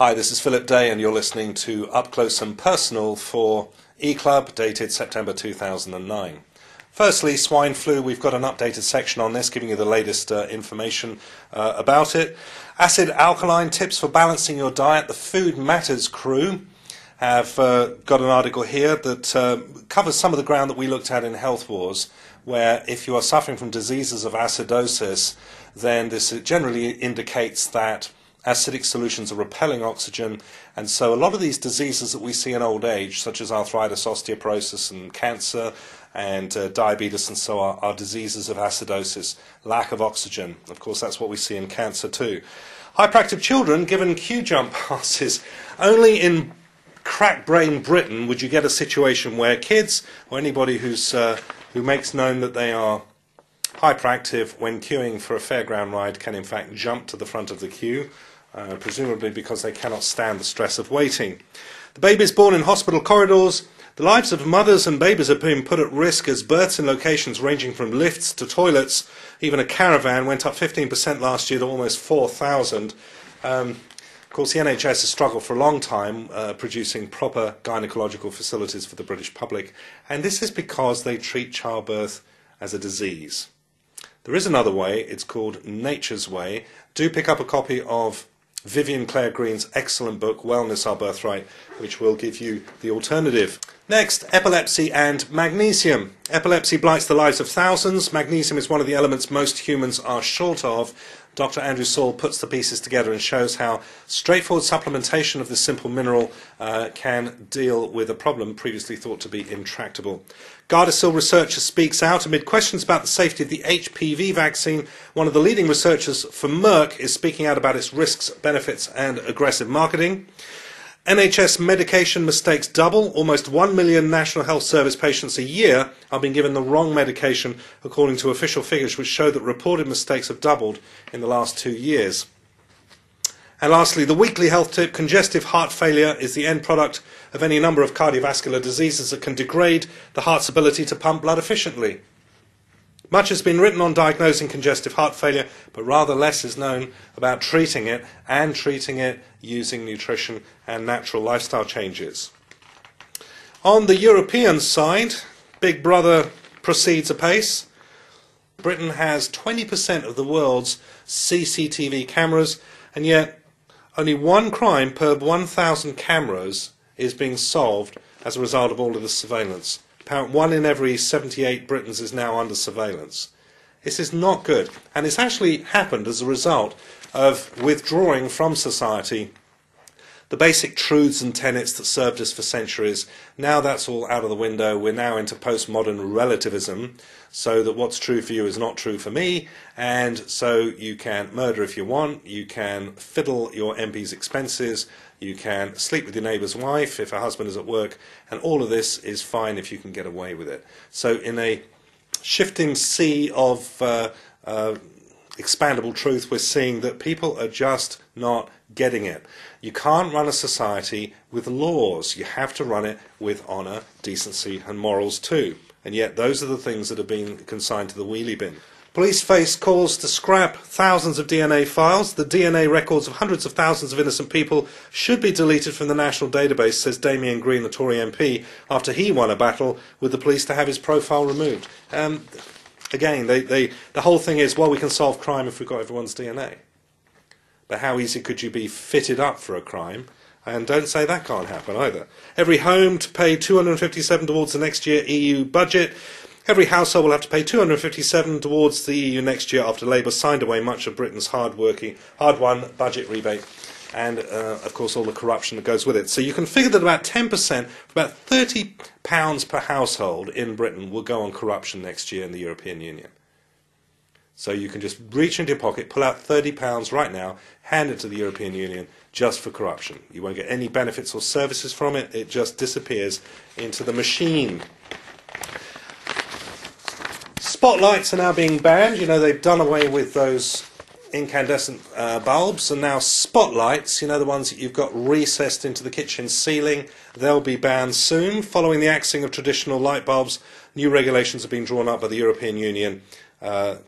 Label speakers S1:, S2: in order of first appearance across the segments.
S1: Hi, this is Philip Day and you're listening to Up Close and Personal for Eclub, dated September 2009. Firstly, swine flu. We've got an updated section on this, giving you the latest information about it. Acid alkaline tips for balancing your diet. The Food Matters crew have got an article here that covers some of the ground that we looked at in Health Wars, where if you are suffering from diseases of acidosis, then this generally indicates that acidic solutions are repelling oxygen, and so a lot of these diseases that we see in old age, such as arthritis, osteoporosis and cancer and diabetes and so on, are diseases of acidosis, lack of oxygen. Of course, that's what we see in cancer too. Hyperactive children given Q-jump passes. Only in crack brain Britain would you get a situation where kids or anybody who makes known that they are hyperactive when queuing for a fairground ride can in fact jump to the front of the queue, presumably because they cannot stand the stress of waiting. The babies born in hospital corridors. The lives of mothers and babies are being put at risk as births in locations ranging from lifts to toilets, even a caravan, went up 15% last year to almost 4,000. Of course, the NHS has struggled for a long time producing proper gynecological facilities for the British public, and this is because they treat childbirth as a disease. There is another way. It's called Nature's Way. Do pick up a copy of Vivian Clare Green's excellent book, Wellness, Our Birthright, which will give you the alternative. Next, epilepsy and magnesium. Epilepsy blights the lives of thousands. Magnesium is one of the elements most humans are short of. Dr. Andrew Saul puts the pieces together and shows how straightforward supplementation of this simple mineral can deal with a problem previously thought to be intractable. Gardasil researcher speaks out amid questions about the safety of the HPV vaccine. One of the leading researchers for Merck is speaking out about its risks, benefits and aggressive marketing. NHS medication mistakes double. Almost 1 million National Health Service patients a year are being given the wrong medication, according to official figures which show that reported mistakes have doubled in the last 2 years. And lastly, the weekly health tip: congestive heart failure is the end product of any number of cardiovascular diseases that can degrade the heart's ability to pump blood efficiently. Much has been written on diagnosing congestive heart failure, but rather less is known about treating it, and treating it using nutrition and natural lifestyle changes. On the European side, Big Brother proceeds apace. Britain has 20% of the world's CCTV cameras, and yet only one crime per 1,000 cameras is being solved as a result of all of the surveillance. Apparently 1 in every 78 Britons is now under surveillance. This is not good, and it's actually happened as a result of withdrawing from society the basic truths and tenets that served us for centuries. Now that's all out of the window. We're now into postmodern relativism, so that what's true for you is not true for me, and so you can murder if you want, you can fiddle your MP's expenses, you can sleep with your neighbour's wife if her husband is at work, and all of this is fine if you can get away with it. So in a shifting sea of expandable truth, we're seeing that people are just not getting it. You can't run a society with laws. You have to run it with honour, decency and morals too. And yet those are the things that are being consigned to the wheelie bin. Police face calls to scrap thousands of DNA files. The DNA records of hundreds of thousands of innocent people should be deleted from the national database, says Damien Green, the Tory MP, after he won a battle with the police to have his profile removed. Again, the whole thing is, well, we can solve crime if we've got everyone's DNA. But how easy could you be fitted up for a crime? And don't say that can't happen either. Every home to pay $257 towards the next year EU budget. Every household will have to pay $257 towards the EU next year after Labour signed away much of Britain's hard-won budget rebate, and of course all the corruption that goes with it. So you can figure that about 10%, about £30 per household in Britain, will go on corruption next year in the European Union. So you can just reach into your pocket, pull out £30 right now, hand it to the European Union just for corruption. You won't get any benefits or services from it. It just disappears into the machine. Spotlights are now being banned. You know, they've done away with those incandescent bulbs, and now spotlights, you know, the ones that you've got recessed into the kitchen ceiling, they'll be banned soon. Following the axing of traditional light bulbs, new regulations have been drawn up by the European Union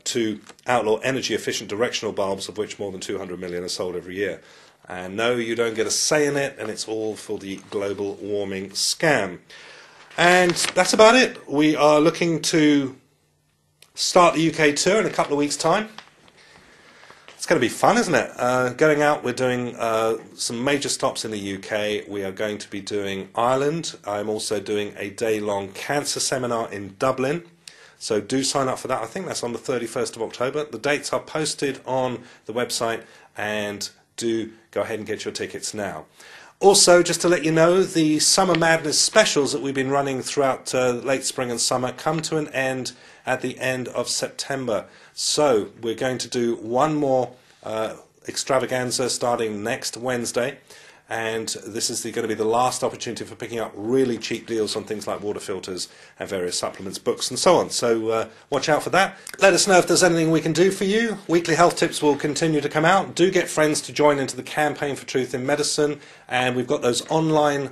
S1: to outlaw energy-efficient directional bulbs, of which more than 200 million are sold every year. And no, you don't get a say in it, and it's all for the global warming scam. And that's about it. We are looking to start the UK tour in a couple of weeks' time. It's going to be fun, isn't it? Going out, we're doing some major stops in the UK. We are going to be doing Ireland. I'm also doing a day-long cancer seminar in Dublin. So do sign up for that. I think that's on the 31st of October. The dates are posted on the website, and do go ahead and get your tickets now. Also, just to let you know, the Summer Madness specials that we've been running throughout late spring and summer come to an end at the end of September. So we're going to do one more extravaganza starting next Wednesday, and this is going to be the last opportunity for picking up really cheap deals on things like water filters and various supplements, books and so on. So watch out for that. Let us know if there's anything we can do for you. Weekly health tips will continue to come out. Do get friends to join into the campaign for truth in medicine, and we've got those online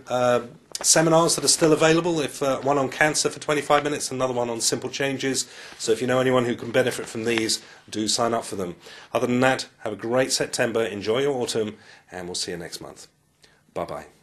S1: seminars that are still available, one on cancer for 25 minutes, another one on simple changes. So if you know anyone who can benefit from these, do sign up for them. Other than that, have a great September, enjoy your autumn, and we'll see you next month. Bye-bye.